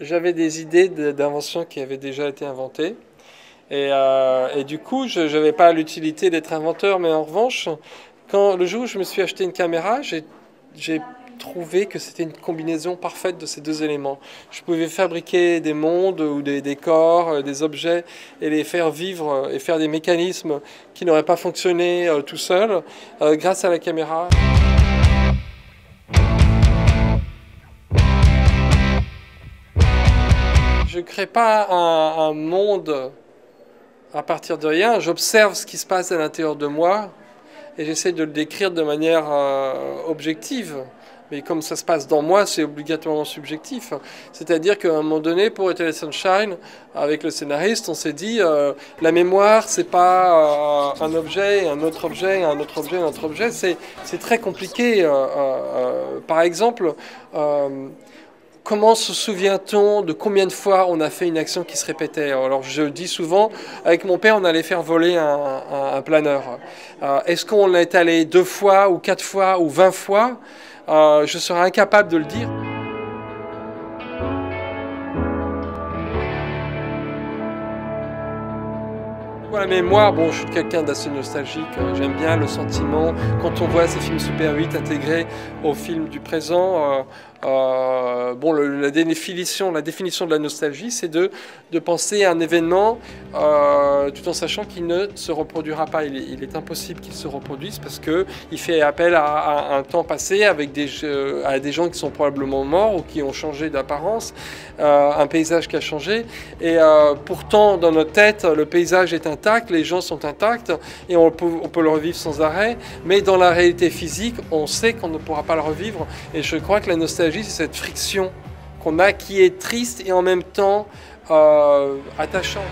j'avais des idées d'inventions qui avaient déjà été inventées. Et du coup, je n'avais pas l'utilité d'être inventeur, mais en revanche, le jour où je me suis acheté une caméra, j'ai trouvé que c'était une combinaison parfaite de ces deux éléments. Je pouvais fabriquer des mondes ou des décors, des objets, et les faire vivre et faire des mécanismes qui n'auraient pas fonctionné tout seul grâce à la caméra. Je ne crée pas un monde à partir de rien, j'observe ce qui se passe à l'intérieur de moi et j'essaie de le décrire de manière objective. Mais comme ça se passe dans moi, c'est obligatoirement subjectif. C'est-à-dire qu'à un moment donné, pour Eternal Sunshine, avec le scénariste, on s'est dit la mémoire, c'est pas un objet, un autre objet, un autre objet, un autre objet. C'est très compliqué. Par exemple, comment se souvient-on de combien de fois on a fait une action qui se répétait? Alors je dis souvent, avec mon père, on allait faire voler un planeur. Est-ce qu'on est allé 2 fois, ou 4 fois, ou 20 fois? Je serais incapable de le dire. La mémoire, bon, je suis quelqu'un d'assez nostalgique, j'aime bien le sentiment, quand on voit ces films Super 8 intégrés aux films du présent, bon, la définition de la nostalgie, c'est de penser à un événement tout en sachant qu'il ne se reproduira pas. Il est impossible qu'il se reproduise parce qu'il fait appel à un temps passé avec à des gens qui sont probablement morts ou qui ont changé d'apparence, un paysage qui a changé. Et pourtant, dans notre tête, le paysage est intact, les gens sont intacts et on peut le revivre sans arrêt. Mais dans la réalité physique, on sait qu'on ne pourra pas le revivre. Et je crois que la nostalgie, c'est cette friction qu'on a qui est triste et en même temps attachante.